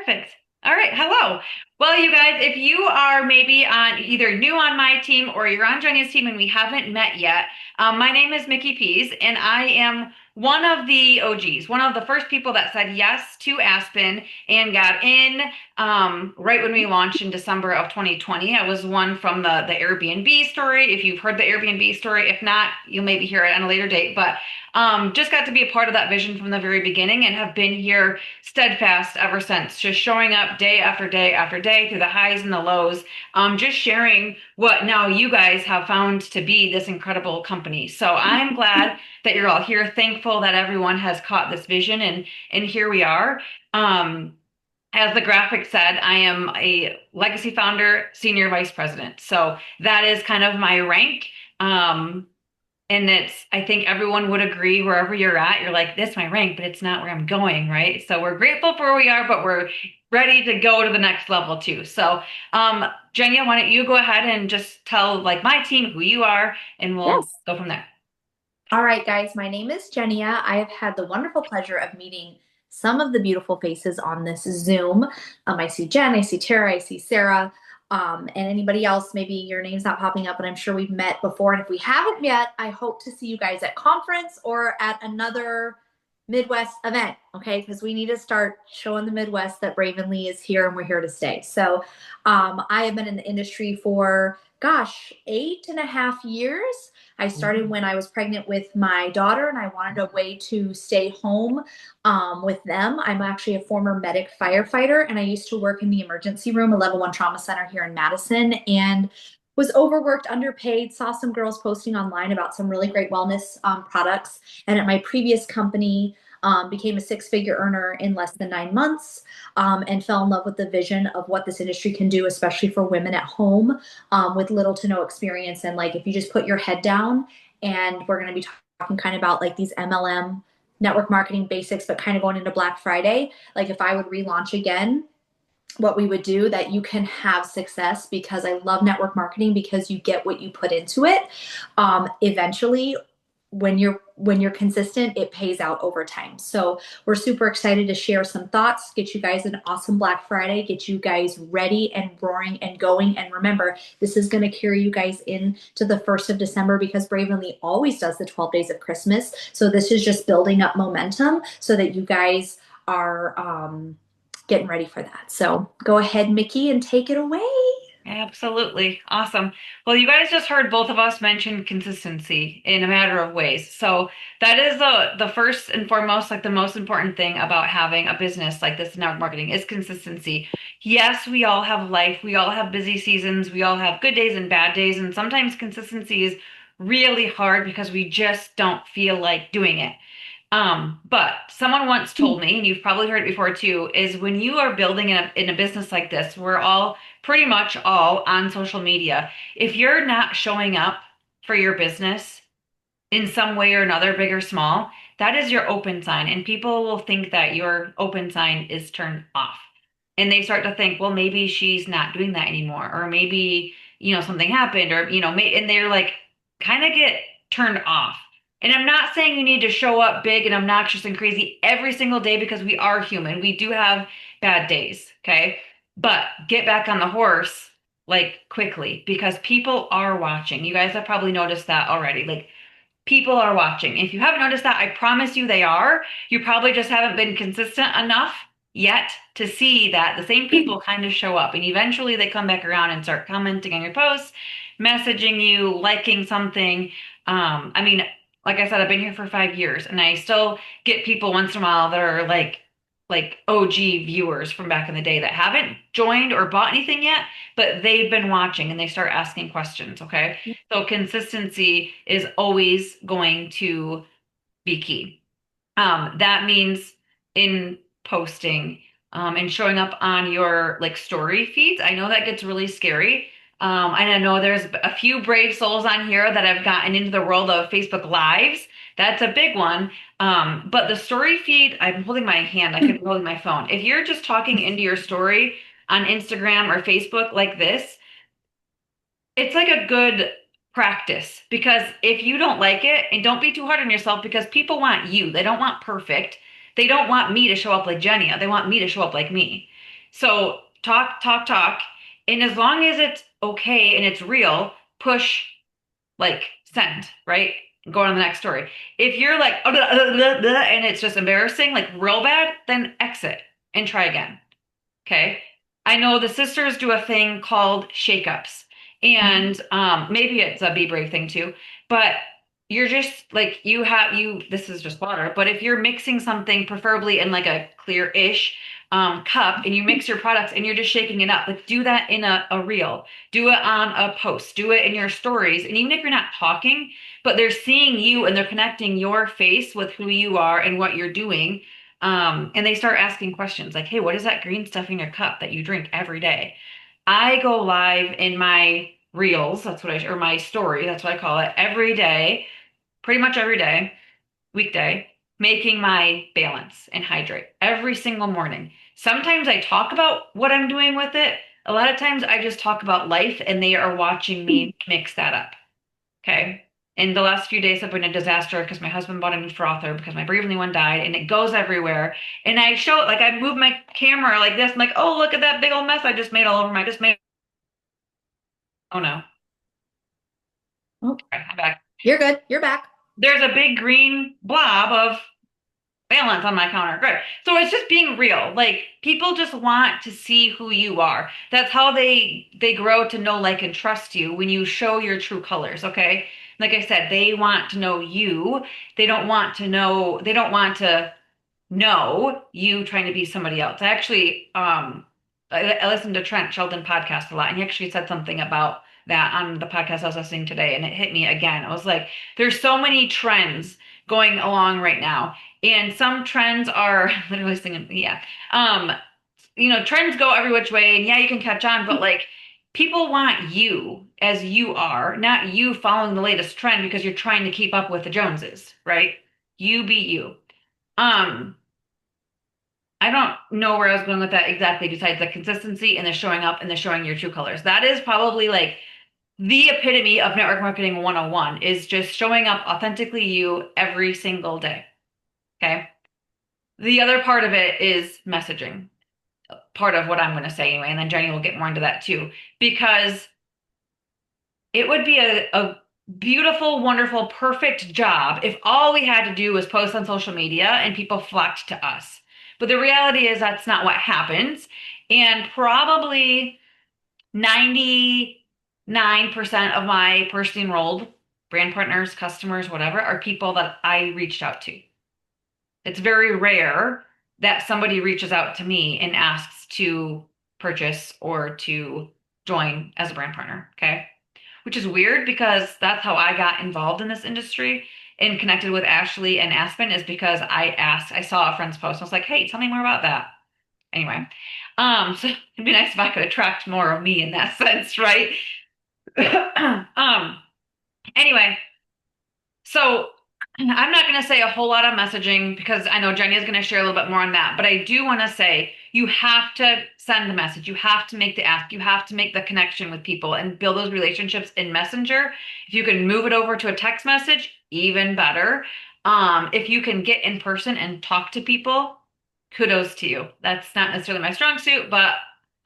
Perfect. All right. Hello. Well, you guys, if you are maybe on either new on my team or you're on Jenya's team and we haven't met yet, my name is Mickey Pease and I am one of the OGs, one of the first people that said yes to Aspen and got in right when we launched in December of 2020. I was one from the Airbnb story. If you've heard the Airbnb story, if not, you'll maybe hear it on a later date. But just got to be a part of that vision from the very beginning and have been here steadfast ever since, just showing up day after day after day through the highs and the lows, just sharing what now you guys have found to be this incredible company. So I'm glad that you're all here, thankful that everyone has caught this vision and here we are. As the graphic said, I am a legacy founder, senior vice president. So that is kind of my rank. And I think everyone would agree wherever you're at, you're like, that's my rank, but it's not where I'm going, right? So we're grateful for where we are, but we're ready to go to the next level too. So, Jenya, why don't you go ahead and just tell like my team who you are and we'll Yes. go from there. All right, guys. My name is Jenia. I have had the wonderful pleasure of meeting some of the beautiful faces on this Zoom. I see Jen, I see Tara, I see Sarah, and anybody else. Maybe your name's not popping up, but I'm sure we've met before. And if we haven't yet, I hope to see you guys at conference or at another Midwest event. Okay, because we need to start showing the Midwest that Bravenly is here and we're here to stay. So, I have been in the industry for, gosh, 8.5 years. I started when I was pregnant with my daughter and I wanted a way to stay home with them. I'm actually a former medic firefighter and I used to work in the emergency room, a level one trauma center here in Madison, and was overworked, underpaid, saw some girls posting online about some really great wellness products. And at my previous company, became a six-figure earner in less than 9 months, and fell in love with the vision of what this industry can do, especially for women at home with little to no experience. And like, if you just put your head down, and we're going to be talking kind of about like these MLM network marketing basics, but kind of going into Black Friday, like if I would relaunch again, what we would do that you can have success, because I love network marketing because you get what you put into it. Eventually, when you're consistent, it pays out over time. So we're super excited to share some thoughts, get you guys an awesome Black Friday, get you guys ready and roaring and going. And remember, this is going to carry you guys into the 1st of December, because Bravenly always does the 12 days of Christmas. So this is just building up momentum so that you guys are getting ready for that. So go ahead, Mickey, and take it away. Absolutely. Awesome. Well, you guys just heard both of us mention consistency in a matter of ways. So that is the first and foremost, like the most important thing about having a business like this in network marketing is consistency. Yes, we all have life. We all have busy seasons. We all have good days and bad days. And sometimes consistency is really hard because we just don't feel like doing it. But someone once told me, and you've probably heard it before too, is when you are building in a business like this, we're all pretty much all on social media. If you're not showing up for your business in some way or another, big or small, that is your open sign. And people will think that your open sign is turned off. And they start to think, well, maybe she's not doing that anymore, or maybe, something happened, or, and they're like, kind of get turned off. And I'm not saying you need to show up big and obnoxious and crazy every single day, because we are human. We do have bad days, okay? But get back on the horse like quickly, because people are watching. You guys have probably noticed that already. Like, people are watching. If you haven't noticed that, I promise you they are. You probably just haven't been consistent enough yet to see that the same people kind of show up, and eventually they come back around and start commenting on your posts, messaging you, liking something. I mean, like I said, I've been here for 5 years and I still get people once in a while that are like OG viewers from back in the day that haven't joined or bought anything yet, but they've been watching and they start asking questions, okay? So consistency is always going to be key. That means in posting and showing up on your like story feeds. I know that gets really scary. And I know there's a few brave souls on here that have gotten into the world of Facebook Lives. That's a big one. But the story feed, I'm holding my hand, I could be holding my phone. If you're just talking into your story on Instagram or Facebook like this, it's like a good practice, because if you don't like it, and don't be too hard on yourself, because people want you. They don't want perfect. They don't want me to show up like Jenny. They want me to show up like me. So talk, talk, talk. And as long as it's okay and it's real, push like send, right? Go on to the next story. If you're like and it's just embarrassing, like real bad, then exit and try again. Okay. I know the sisters do a thing called shakeups, Mhm. and maybe it's a Be Brave thing too, but you're just like this is just water, but if you're mixing something, preferably in like a clear-ish cup, and you mix your products and you're just shaking it up, like do that in a reel, do it on a post, do it in your stories. And even if you're not talking, but they're seeing you and they're connecting your face with who you are and what you're doing, and they start asking questions like, hey, what is that green stuff in your cup that you drink every day? I go live in my reels, or my story, that's what I call it, every day, pretty much every day, weekday, making my balance and hydrate every single morning. Sometimes I talk about what I'm doing with it. A lot of times I just talk about life and they are watching me mix that up. Okay. And the last few days have been a disaster because my husband bought a new frother because my Bravely one died and it goes everywhere. And I show it like I move my camera like this. I'm like, oh, look at that big old mess I just made all over my, I just made, oh no. Oh, Okay, I'm back. you're good. You're back. There's a big green blob of balance on my counter. Great. So it's just being real. Like people just want to see who you are. That's how they grow to know, like, and trust you when you show your true colors, okay? Like I said, they want to know you. They don't want to know you trying to be somebody else. I listened to Trent Shelton podcast a lot, and he actually said something about that on the podcast I was listening today, and it hit me again. I was like, there's so many trends going along right now, and some trends are literally singing, yeah. Um, trends go every which way, and yeah, you can catch on, but like people want you as you are, not you following the latest trend because you're trying to keep up with the Joneses, right? You be you. Um, I don't know where I was going with that exactly, besides the consistency and the showing up and the showing your true colors. That is probably like the epitome of network marketing 101 is just showing up authentically you every single day. Okay. The other part of it is messaging, part of what I'm going to say anyway. And then Jenny will get more into that too, because it would be a beautiful, wonderful, perfect job if all we had to do was post on social media and people flocked to us. But the reality is that's not what happens. And probably 99% of my personally enrolled brand partners, customers, whatever, are people that I reached out to. It's very rare that somebody reaches out to me and asks to purchase or to join as a brand partner. Okay. Which is weird because that's how I got involved in this industry and connected with Ashley and Aspen is because I saw a friend's post. I was like, hey, tell me more about that. Anyway, so it'd be nice if I could attract more of me in that sense, right? um, anyway, so I'm not going to say a whole lot of messaging because I know Jenny is going to share a little bit more on that, but I do want to say you have to send the message. You have to make the ask. You have to make the connection with people and build those relationships in Messenger. If you can move it over to a text message, even better. If you can get in person and talk to people, kudos to you. That's not necessarily my strong suit, but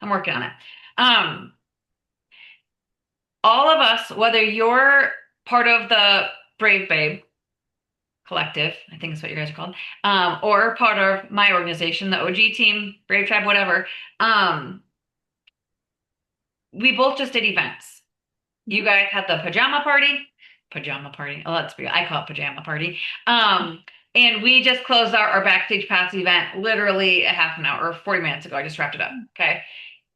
I'm working on it. Um, all of us, whether you're part of the Brave Babe Collective, I think is what you guys are called, or part of my organization, the OG team, Brave Tribe, whatever, um, we both just did events. You guys had the pajama party. Oh, let's be, I call it pajama party. And we just closed out our Backstage Pass event literally a half an hour or 40 minutes ago. I just wrapped it up. Okay.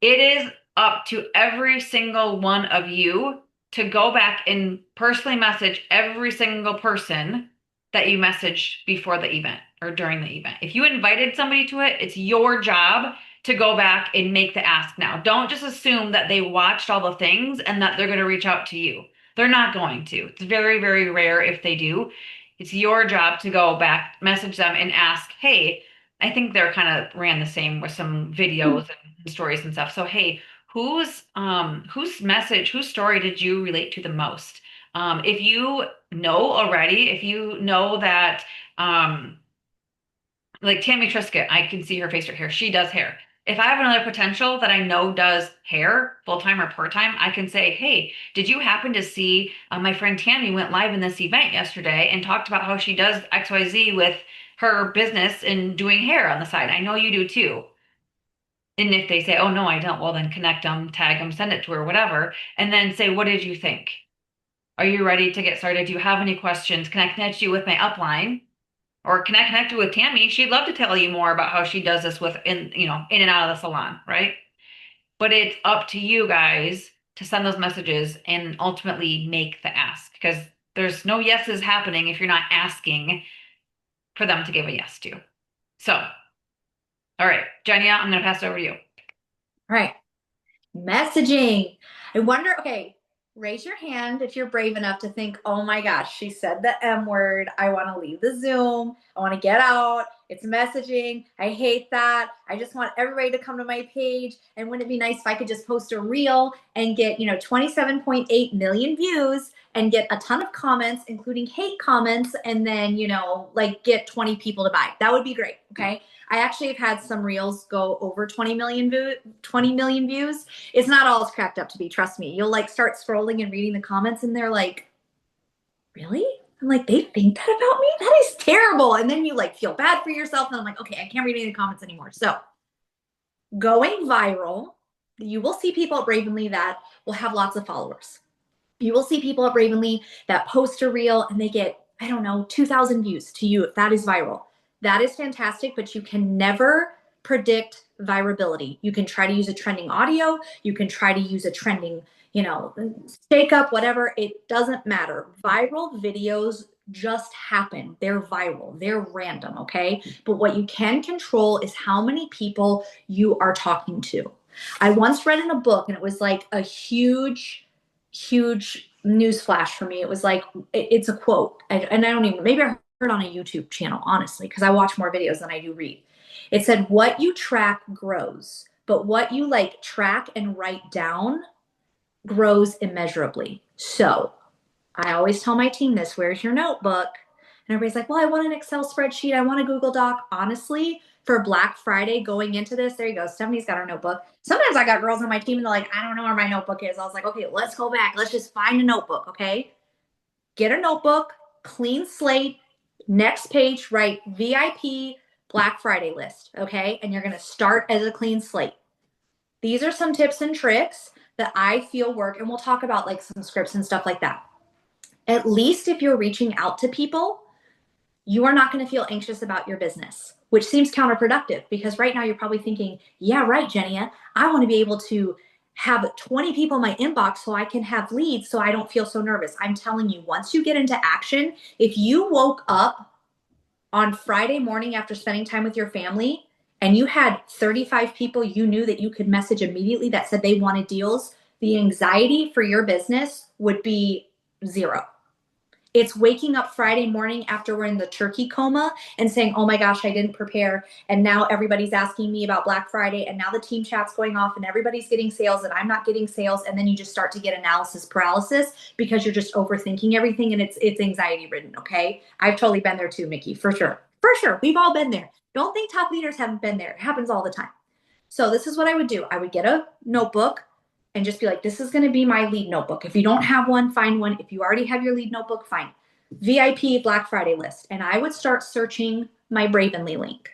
It is up to every single one of you to go back and personally message every single person that you messaged before the event or during the event. If you invited somebody to it, it's your job to go back and make the ask now. Don't just assume that they watched all the things and that they're going to reach out to you. They're not going to. It's very, very rare if they do. It's your job to go back, message them, and ask, hey, I think they're kind of ran the same with some videos and stories and stuff. So, hey, whose message, whose story did you relate to the most? If you know already, if you know that, like Tammy Trisket, I can see her face right here. She does hair. if I have another potential that I know does hair full time or part time, I can say, hey, did you happen to see my friend Tammy went live in this event yesterday and talked about how she does XYZ with her business and doing hair on the side? I know you do too. And if they say, oh, no, I don't, well, then connect them, tag them, send it to her, whatever. And then say, what did you think? Are you ready to get started? Do you have any questions? Can I connect you with my upline? Or can I connect you with Tammy? She'd love to tell you more about how she does this with in and out of the salon, right? But it's up to you guys to send those messages and ultimately make the ask because there's no yeses happening if you're not asking for them to give a yes to. So, all right, Jenya, I'm going to pass it over to you. All right. Messaging. I wonder, okay, raise your hand if you're brave enough to think, oh my gosh, she said the M word. I want to leave the Zoom. I want to get out. It's messaging. I hate that. I just want everybody to come to my page. And wouldn't it be nice if I could just post a reel and get, 27.8 million views and get a ton of comments, including hate comments, and then, like get 20 people to buy. That would be great. Okay. I actually have had some reels go over 20 million views. It's not all it's cracked up to be. Trust me. You'll like start scrolling and reading the comments and they're like, really? I'm like, they think that about me? That is terrible. And then you like feel bad for yourself. And I'm like, okay, I can't read any of the comments anymore. So going viral, you will see people at Bravenly that will have lots of followers. You will see people at Bravenly that post a reel and they get, I don't know, 2,000 views to you if that is viral. That is fantastic, but you can never predict virability. You can try to use a trending audio. You can try to use a trending, shake up, whatever. It doesn't matter. Viral videos just happen. They're viral. They're random, okay? But what you can control is how many people you are talking to. I once read in a book, and it was like a huge news flash for me. It was like, it's a quote. And I don't even, maybe I heard on a YouTube channel, honestly, because I watch more videos than I do read. It said, what you track grows, but what you like track and write down grows immeasurably. So I always tell my team this, where's your notebook? And everybody's like, well, I want an Excel spreadsheet. I want a Google Doc. Honestly, for Black Friday going into this, there you go. Stephanie's got her notebook. Sometimes I got girls on my team and they're like, I don't know where my notebook is. I was like, okay, let's go back. Let's just find a notebook, okay? Get a notebook, clean slate. Next page, write VIP Black Friday list, okay? And you're going to start as a clean slate. These are some tips and tricks that I feel work, and we'll talk about like some scripts and stuff like that. At least if you're reaching out to people, you are not going to feel anxious about your business, which seems counterproductive because right now you're probably thinking, yeah, right, Jenia, I want to be able to have 20 people in my inbox so I can have leads so I don't feel so nervous. I'm telling you, once you get into action, if you woke up on Friday morning after spending time with your family and you had 35 people you knew that you could message immediately that said they wanted deals, the anxiety for your business would be zero. It's waking up Friday morning after we're in the turkey coma and saying, oh my gosh, I didn't prepare. And now everybody's asking me about Black Friday. And now the team chat's going off and everybody's getting sales and I'm not getting sales. And then you just start to get analysis paralysis because you're just overthinking everything and it's anxiety ridden. Okay. I've totally been there too, Mickey, for sure. For sure. We've all been there. Don't think top leaders haven't been there. It happens all the time. So this is what I would do. I would get a notebook and just be like, this is going to be my lead notebook. If you don't have one, find one. If you already have your lead notebook, fine. VIP Black Friday list. And I would start searching my Bravenly link.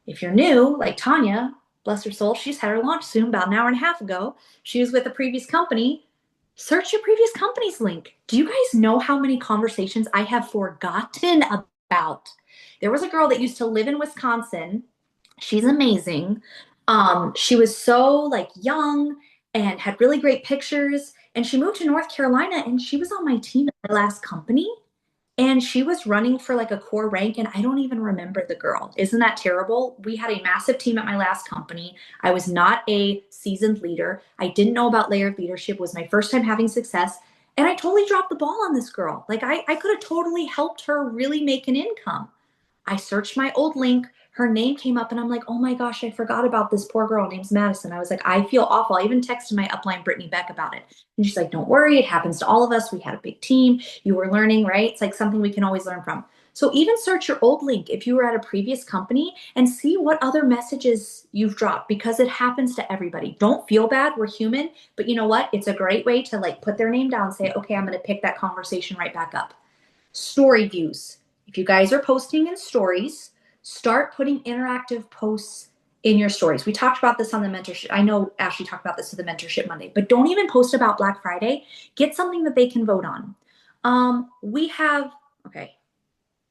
If you're new, like Tanya, bless her soul, she's had her launch soon, about an hour and a half ago. She was with a previous company. Search your previous company's link. Do you guys know how many conversations I have forgotten about? There was a girl that used to live in Wisconsin. She's amazing. She was so like young and had really great pictures. And she moved to North Carolina and she was on my team at my last company. And she was running for like a core rank and I don't even remember the girl. Isn't that terrible? We had a massive team at my last company. I was not a seasoned leader. I didn't know about layered leadership. It was my first time having success. And I totally dropped the ball on this girl. Like I could have totally helped her really make an income. I searched my old link. Her name came up and I'm like, oh my gosh, I forgot about this poor girl named Madison. I was like, I feel awful. I even texted my upline, Brittany Beck, about it. And she's like, don't worry. It happens to all of us. We had a big team. You were learning, right? It's like something we can always learn from. So even search your old link if you were at a previous company and see what other messages you've dropped, because it happens to everybody. Don't feel bad. We're human. But you know what? It's a great way to like put their name down and say, okay, I'm going to pick that conversation right back up. Story views. If you guys are posting in stories, start putting interactive posts in your stories. We talked about this on the mentorship. I know Ashley talked about this to the mentorship Monday, but don't even post about Black Friday. Get something that they can vote on. We have, okay,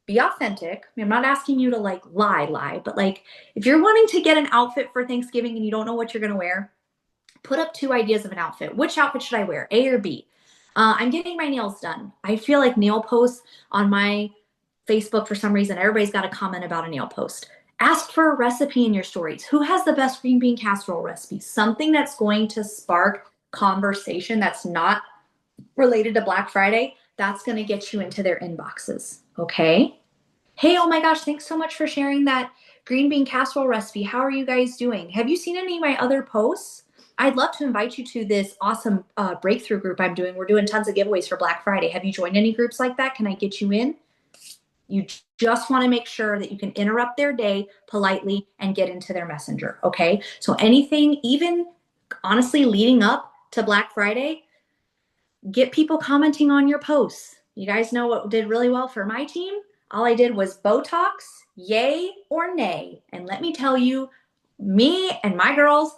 be authentic. I mean, I'm not asking you to like lie, but like if you're wanting to get an outfit for Thanksgiving and you don't know what you're going to wear, put up 2 ideas of an outfit. Which outfit should I wear, A or B? I'm getting my nails done. I feel like nail posts on my Facebook, for some reason, everybody's got a comment about a nail post. Ask for a recipe in your stories. Who has the best green bean casserole recipe? Something that's going to spark conversation that's not related to Black Friday. That's going to get you into their inboxes. Okay. Hey, oh my gosh, thanks so much for sharing that green bean casserole recipe. How are you guys doing? Have you seen any of my other posts? I'd love to invite you to this awesome breakthrough group I'm doing. We're doing tons of giveaways for Black Friday. Have you joined any groups like that? Can I get you in? You just want to make sure that you can interrupt their day politely and get into their messenger. Okay. So anything, even honestly leading up to Black Friday, get people commenting on your posts. You guys know what did really well for my team? All I did was Botox, yay or nay. And let me tell you, me and my girls,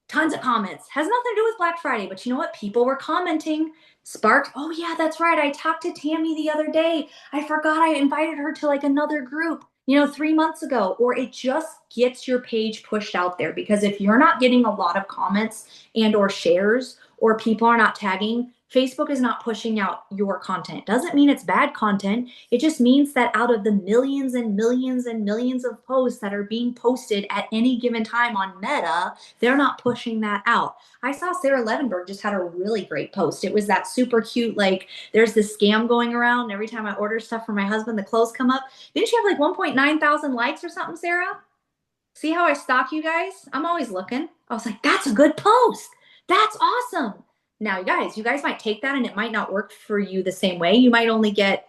tons of comments. Has nothing to do with Black Friday, but you know what? People were commenting, sparked, oh yeah, that's right. I talked to Tammy the other day. I forgot I invited her to like another group, 3 months ago. Or it just gets your page pushed out there, because if you're not getting a lot of comments and or shares, or people are not tagging, Facebook is not pushing out your content. Doesn't mean it's bad content. It just means that out of the millions and millions and millions of posts that are being posted at any given time on Meta, they're not pushing that out. I saw Sarah Levenberg just had a really great post. It was that super cute, like there's this scam going around. Every time I order stuff for my husband, the clothes come up. Didn't you have like 1.9 thousand likes or something, Sarah? See how I stalk you guys? I'm always looking. I was like, that's a good post. That's awesome. Now, you guys might take that and it might not work for you the same way. You might only get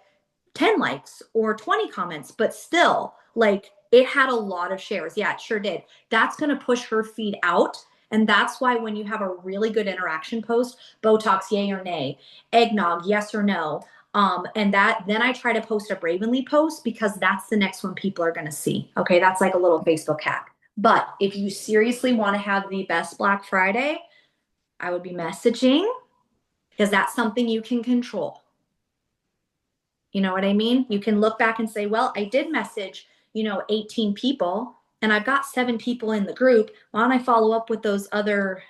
10 likes or 20 comments, but still, like it had a lot of shares. Yeah, it sure did. That's going to push her feed out. And that's why when you have a really good interaction post, Botox, yay or nay, eggnog, yes or no. And then I try to post a Bravenly post, because that's the next one people are going to see. Okay. That's like a little Facebook hack. But if you seriously want to have the best Black Friday, I would be messaging, because that's something you can control. You know what I mean? You can look back and say, well, I did message, 18 people and I've got 7 people in the group. Why don't I follow up with those other,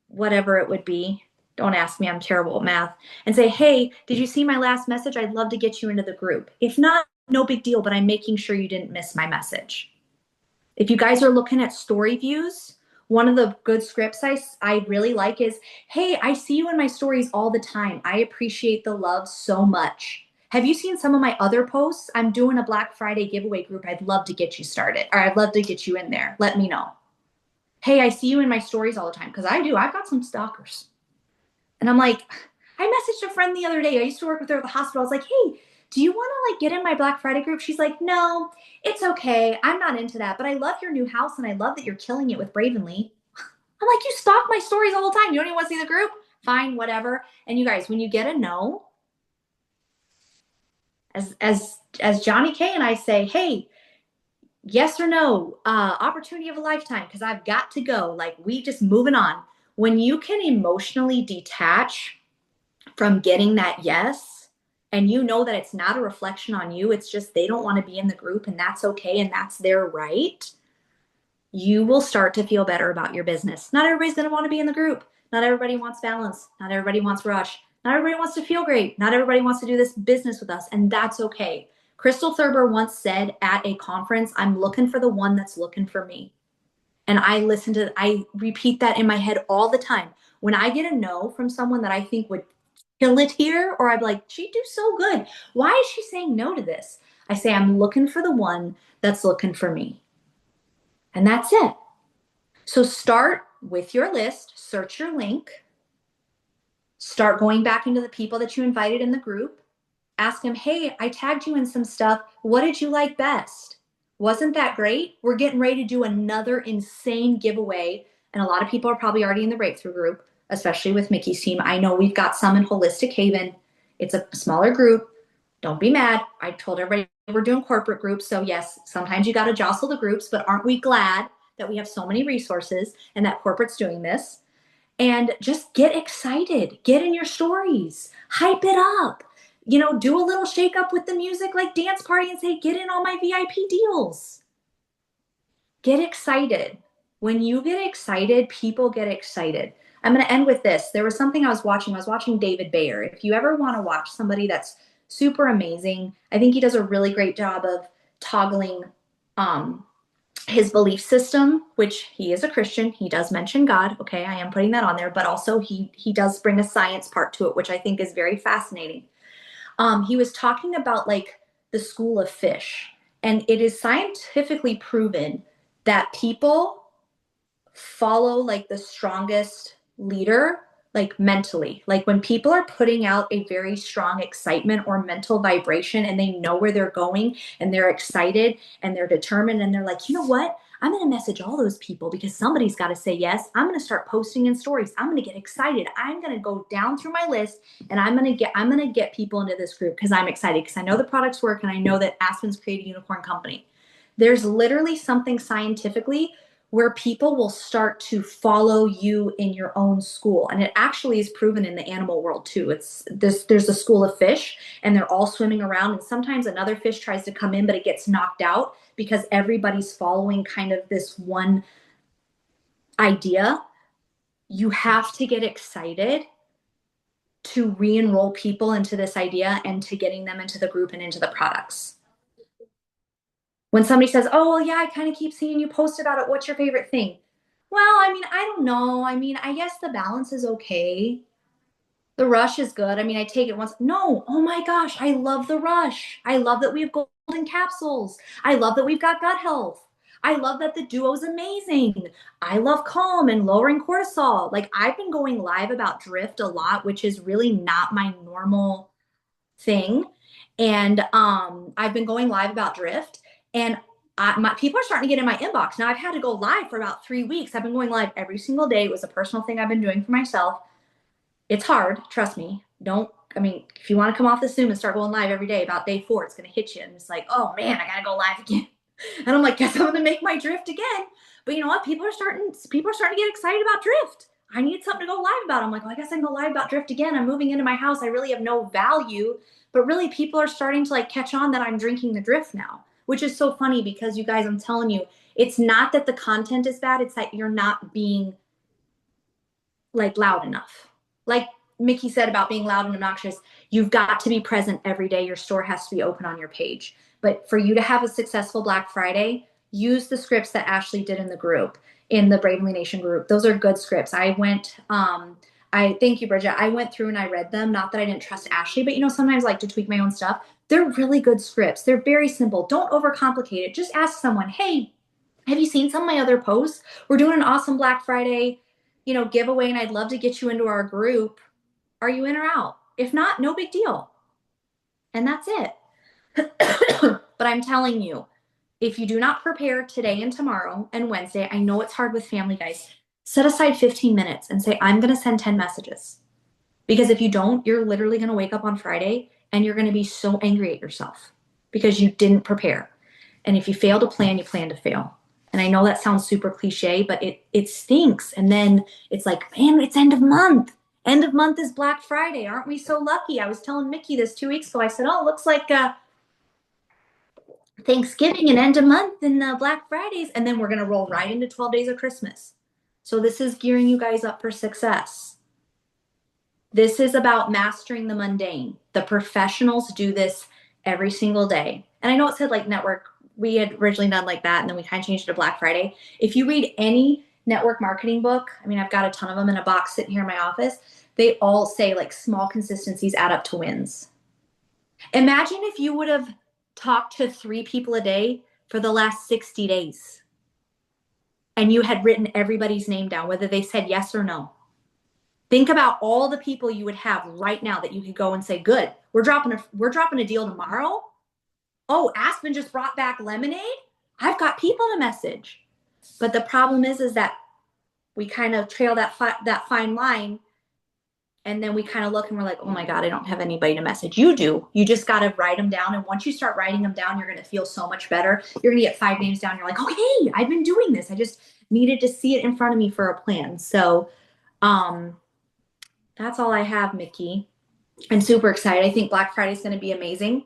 whatever it would be? Don't ask me, I'm terrible at math. And say, hey, did you see my last message? I'd love to get you into the group. If not, no big deal, but I'm making sure you didn't miss my message. If you guys are looking at story views, one of the good scripts I really like is, hey, I see you in my stories all the time. I appreciate the love so much. Have you seen some of my other posts? I'm doing a Black Friday giveaway group. I'd love to get you started, or I'd love to get you in there. Let me know. Hey, I see you in my stories all the time, because I do. I've got some stalkers. And I'm like, I messaged a friend the other day. I used to work with her at the hospital. I was like, hey, do you want to like get in my Black Friday group? She's like, no, it's okay. I'm not into that, but I love your new house and I love that you're killing it with Bravenly. I'm like, you stalk my stories all the time. You don't even want to see the group? Fine, whatever. And you guys, when you get a no, as Johnny K and I say, hey, yes or no, opportunity of a lifetime, because I've got to go. Like, we just moving on. When you can emotionally detach from getting that yes, and you know that it's not a reflection on you, it's just they don't want to be in the group, and that's okay, and that's their right, you will start to feel better about your business. Not everybody's going to want to be in the group. Not everybody wants balance. Not everybody wants rush. Not everybody wants to feel great. Not everybody wants to do this business with us, and that's okay. Crystal Thurber once said at a conference, I'm looking for the one that's looking for me. And I repeat that in my head all the time. When I get a no from someone that I think would kill it here, or I'm like, she'd do so good. Why is she saying no to this? I say, I'm looking for the one that's looking for me. And that's it. So start with your list, search your link, start going back into the people that you invited in the group, Ask them, hey, I tagged you in some stuff. What did you like best? Wasn't that great? We're getting ready to do another insane giveaway. And a lot of people are probably already in the breakthrough group, especially with Mickey's team. I know we've got some in Holistic Haven. It's a smaller group. Don't be mad. I told everybody we're doing corporate groups. So, yes, sometimes you got to jostle the groups, but aren't we glad that we have so many resources and that corporate's doing this? And just get excited, get in your stories, hype it up. Do a little shake up with the music, like dance party, and say, get in all my VIP deals. Get excited. When you get excited, people get excited. I'm going to end with this. There was something I was watching David Bayer. If you ever want to watch somebody that's super amazing, I think he does a really great job of toggling um, his belief system, which he is a Christian. He does mention God. Okay, I am putting that on there, but also he does bring a science part to it, which I think is very fascinating. He was talking about like the school of fish, and it is scientifically proven that people follow like the strongest leader, like mentally. Like when people are putting out a very strong excitement or mental vibration and they know where they're going and they're excited and they're determined and they're like, you know what? I'm going to message all those people because somebody's got to say yes. I'm going to start posting in stories. I'm going to get excited. I'm going to go down through my list and I'm going to get people into this group because I'm excited because I know the products work and I know that Aspen's created a unicorn company. There's literally something scientifically where people will start to follow you in your own school. And it actually is proven in the animal world too. There's a school of fish and they're all swimming around. And sometimes another fish tries to come in, but it gets knocked out because everybody's following kind of this one idea. You have to get excited to re-enroll people into this idea and to getting them into the group and into the products. When somebody says, oh, well, yeah, I kind of keep seeing you post about it. What's your favorite thing? Well, I mean, I don't know. I mean, I guess the balance is okay. The rush is good. I mean, I take it once. No, oh my gosh, I love the rush. I love that we have golden capsules. I love that we've got gut health. I love that the duo is amazing. I love calm and lowering cortisol. Like I've been going live about drift a lot, which is really not my normal thing. And I've been going live about drift, and my people are starting to get in my inbox now. I've had to go live for about 3 weeks. I've been going live every single day. It was a personal thing I've been doing for myself. It's hard, trust me. Don't I mean, if you want to come off the Zoom and start going live every day, about day 4, it's going to hit you, and it's like, oh man, I gotta go live again. And I'm like, guess I'm going to make my drift again. But you know what? People are starting to get excited about drift. I need something to go live about. I'm like, well, I guess I can go live about drift again. I'm moving into my house. I really have no value. But really, people are starting to like catch on that I'm drinking the drift now, which is so funny because you guys, I'm telling you, it's not that the content is bad. It's that you're not being like loud enough. Like Mickey said about being loud and obnoxious, you've got to be present every day. Your store has to be open on your page. But for you to have a successful Black Friday, use the scripts that Ashley did in the group, in the Bravely Nation group. Those are good scripts. I thank you, Bridget. I went through and I read them. Not that I didn't trust Ashley, but sometimes I like to tweak my own stuff. They're really good scripts. They're very simple. Don't overcomplicate it. Just ask someone, hey, have you seen some of my other posts? We're doing an awesome Black Friday, giveaway, and I'd love to get you into our group. Are you in or out? If not, no big deal. And that's it. But I'm telling you, if you do not prepare today and tomorrow and Wednesday, I know it's hard with family, guys. Set aside 15 minutes and say, I'm going to send 10 messages. Because if you don't, you're literally going to wake up on Friday and you're going to be so angry at yourself because you didn't prepare. And if you fail to plan, you plan to fail. And I know that sounds super cliche, but it stinks. And then it's like, man, it's end of month. End of month is Black Friday. Aren't we so lucky? I was telling Mickey this 2 weeks ago. I said, oh, it looks like Thanksgiving and end of month and Black Fridays. And then we're going to roll right into 12 days of Christmas. So this is gearing you guys up for success. This is about mastering the mundane. The professionals do this every single day. And I know it said like network. We had originally done like that, and then we kind of changed it to Black Friday. If you read any network marketing book, I mean, I've got a ton of them in a box sitting here in my office. They all say like small consistencies add up to wins. Imagine if you would have talked to 3 people a day for the last 60 days and you had written everybody's name down, whether they said yes or no. Think about all the people you would have right now that you could go and say, good, we're dropping a deal tomorrow. Oh, Aspen just brought back lemonade. I've got people to message. But the problem is that we kind of trail that fine line, and then we kind of look and we're like, oh my God, I don't have anybody to message. You do. You just got to write them down. And once you start writing them down, you're going to feel so much better. You're going to get 5 names down. You're like, okay, I've been doing this. I just needed to see it in front of me for a plan. So that's all I have, Mickey. I'm super excited. I think Black Friday is going to be amazing.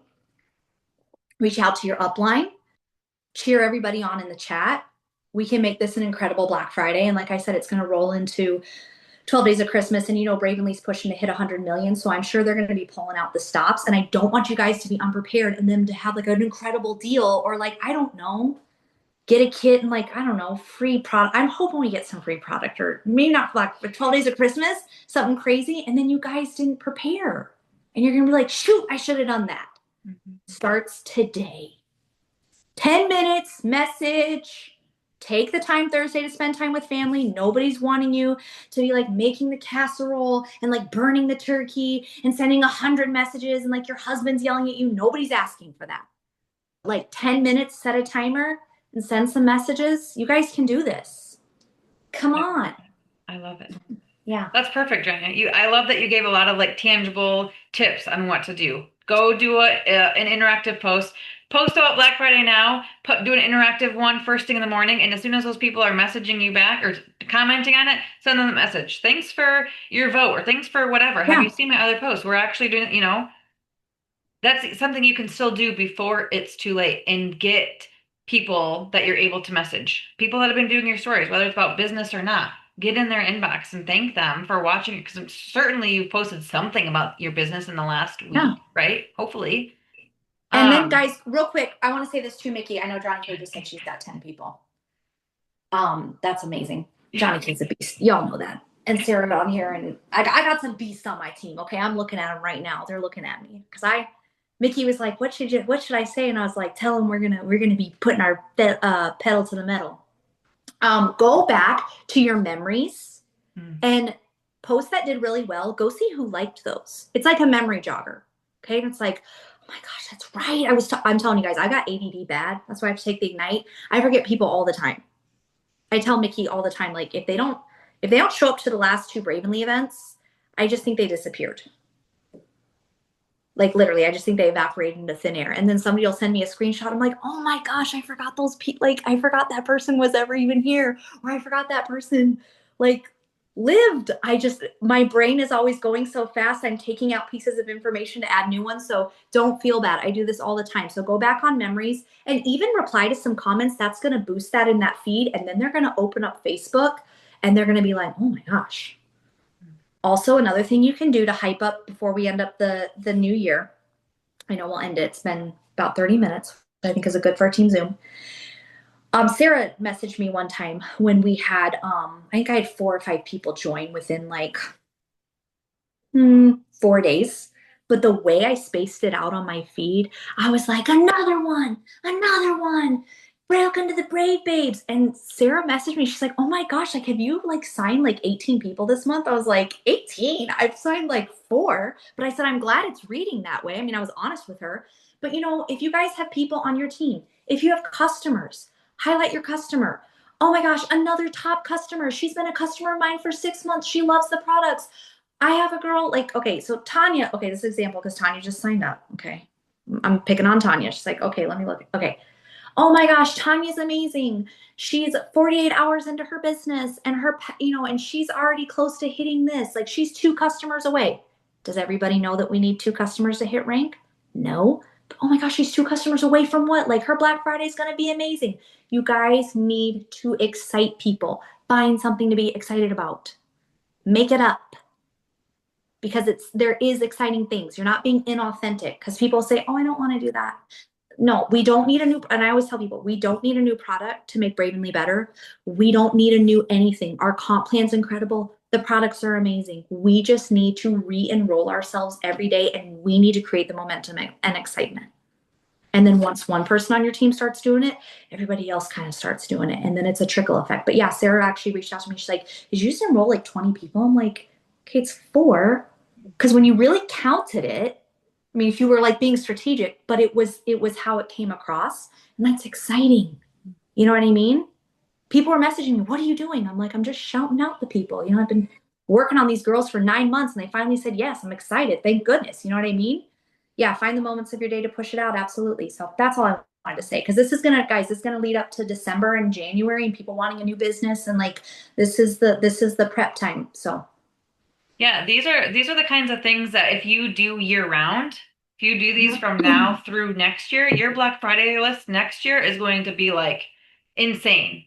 Reach out to your upline, cheer everybody on in the chat. We can make this an incredible Black Friday. And like I said, it's going to roll into 12 days of Christmas. And, Bravenly's pushing to hit 100 million. So I'm sure they're going to be pulling out the stops. And I don't want you guys to be unprepared and them to have like an incredible deal or like, I don't know, get a kit and like, I don't know, free product. I'm hoping we get some free product, or maybe not Black, but 12 days of Christmas, something crazy. And then you guys didn't prepare. And you're going to be like, shoot, I should have done that. Starts today. 10 minutes, message. Take the time Thursday to spend time with family. Nobody's wanting you to be like making the casserole and like burning the turkey and sending 100 messages and like your husband's yelling at you. Nobody's asking for that. Like 10 minutes, set a timer and send some messages. You guys can do this. Come on. I love it. Yeah. That's perfect, Jenna. I love that you gave a lot of like tangible tips on what to do. Go do an interactive post. Post about Black Friday now. Do an interactive one first thing in the morning, and as soon as those people are messaging you back or commenting on it, send them a message. Thanks for your vote, or thanks for whatever. Yeah. Have you seen my other posts? We're actually doing, that's something you can still do before it's too late, and get people that you're able to message. People that have been doing your stories, whether it's about business or not. Get in their inbox and thank them for watching, because certainly you've posted something about your business in the last week, right? Hopefully. And then, guys, real quick, I want to say this too, Mickey. I know Johnny K just said she's got 10 people. That's amazing. Johnny K's a beast. Y'all know that. And Sarah on here, and I got some beasts on my team. Okay, I'm looking at them right now. They're looking at me because Mickey was like, "What should I say?" And I was like, "Tell them we're gonna be putting our pedal to the metal." Go back to your memories and posts that did really well. Go see who liked those. It's like a memory jogger. Okay. And it's like, oh my gosh, that's right. I'm telling you guys, I got ADD bad. That's why I have to take the Ignite. I forget people all the time. I tell Mickey all the time, like if they don't show up to the last 2 Bravenly events, I just think they disappeared. Like literally, I just think they evaporated into thin air. And then somebody will send me a screenshot. I'm like, oh my gosh, I forgot those people. Like I forgot that person was ever even here, or I forgot that person like lived. My brain is always going so fast. I'm taking out pieces of information to add new ones. So don't feel bad. I do this all the time. So go back on memories and even reply to some comments. That's going to boost that in that feed. And then they're going to open up Facebook and they're going to be like, oh my gosh. Also, another thing you can do to hype up before we end up the new year, I know we'll end it. It's been about 30 minutes, I think is a good for our team Zoom. Sarah messaged me one time when we had, I think I had 4 or 5 people join within like 4 days. But the way I spaced it out on my feed, I was like, another one. Welcome to the Brave Babes. And Sarah messaged me. She's like, oh my gosh, like, have you like signed like 18 people this month? I was like, 18? I've signed like 4. But I said, I'm glad it's reading that way. I mean, I was honest with her. But if you guys have people on your team, if you have customers, highlight your customer. Oh my gosh, another top customer. She's been a customer of mine for 6 months. She loves the products. I have a girl like, okay, so Tanya, okay, this example, because Tanya just signed up. Okay. I'm picking on Tanya. She's like, okay, let me look. Okay. Oh my gosh, Tanya's amazing. She's 48 hours into her business and and she's already close to hitting this. Like she's 2 customers away. Does everybody know that we need 2 customers to hit rank? No. But, oh my gosh, she's 2 customers away from what? Like her Black Friday is going to be amazing. You guys need to excite people. Find something to be excited about. Make it up. Because there is exciting things. You're not being inauthentic because people say, oh, I don't want to do that. No, we don't need and I always tell people, we don't need a new product to make Bravenly better. We don't need a new anything. Our comp plan's incredible. The products are amazing. We just need to re-enroll ourselves every day and we need to create the momentum and excitement. And then once one person on your team starts doing it, everybody else kind of starts doing it. And then it's a trickle effect. But yeah, Sarah actually reached out to me. She's like, did you just enroll like 20 people? I'm like, Okay, it's 4. Because when you really counted it, I mean, if you were like being strategic, but it was how it came across, and that's exciting. You know what I mean? People were messaging me, "What are you doing?" I'm like, "I'm just shouting out the people. I've been working on these girls for 9 months, and they finally said yes. I'm excited. Thank goodness." You know what I mean? Yeah, find the moments of your day to push it out. Absolutely. So that's all I wanted to say. Because this is gonna lead up to December and January, and people wanting a new business, and like this is the prep time. So Yeah, these are the kinds of things that if you do year round, if you do these from now through next year, your Black Friday list next year is going to be like insane.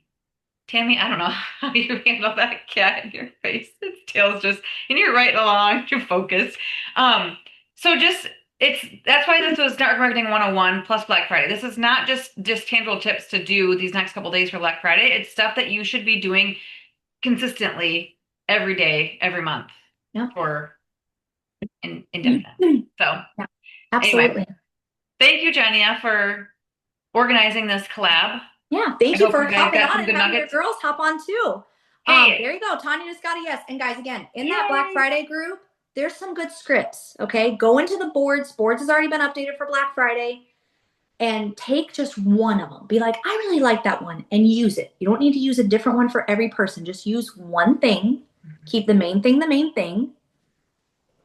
Tammy, I don't know how you handle that cat in your face. Its tail's just, and you're right along, you're focused. Um, so just that's why this was Network Marketing 101 plus Black Friday. This is not just tangible tips to do these next couple days for Black Friday. It's stuff that you should be doing consistently every day, every month yeah. for indefinite. So Yeah, anyway, absolutely. thank you, Jania, for organizing this collab. Yeah, I thank you hope for you guys hopping got on some and good having your nuggets. girls hop on too. Hey, There you go. Tanya just got a yes. And guys, again, in that Black yay! Friday group, there's some good scripts. Okay, go into the boards. Boards has already been updated for Black Friday, and take just one of them. Be like, I really like that one, and use it. You don't need to use a different one for every person. Just use one thing. Keep the main thing,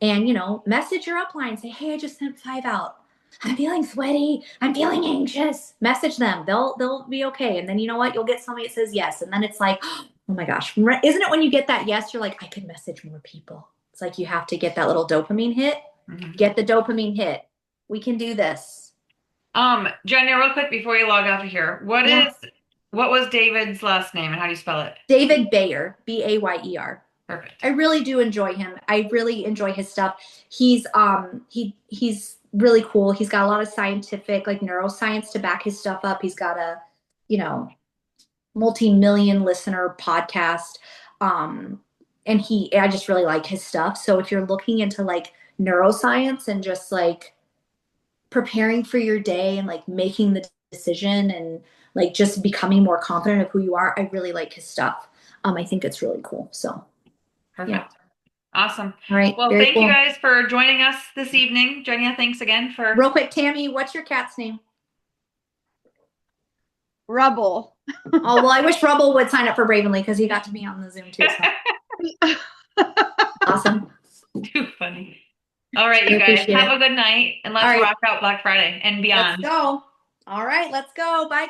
and message your upline. Say, hey, I just sent 5 out. I'm feeling sweaty. I'm feeling anxious. Message them. They'll be okay. And then you know what? You'll get somebody that says yes. And then it's like, oh my gosh. Isn't it when you get that yes, you're like, I could message more people. It's like you have to get that little dopamine hit. Mhm. Get the dopamine hit. We can do this. Jenny, real quick before you log off of here, Yeah. what was David's last name and how do you spell it? David Bayer, Bayer. Perfect. I really do enjoy him. I really enjoy his stuff. He's really cool. He's got a lot of scientific, like neuroscience to back his stuff up. He's got a, you know, multi-million listener podcast. Um and I just really like his stuff. So if you're looking into like neuroscience and just like preparing for your day and like making the decision and like just becoming more confident of who you are, I really like his stuff. I think it's really cool. So yeah. Perfect. Awesome. All right. Well, Very thank you cool. guys for joining us this evening. Jenny, thanks again for Real quick, Tammy, what's your cat's name? Rubble. Oh, well, I wish Rubble would sign up for Bravenly because he got to be on the Zoom too. So. Awesome. too funny. All right, you guys, have a good night and let's rock out Black Friday and beyond. Let's go. All right, let's go. Bye.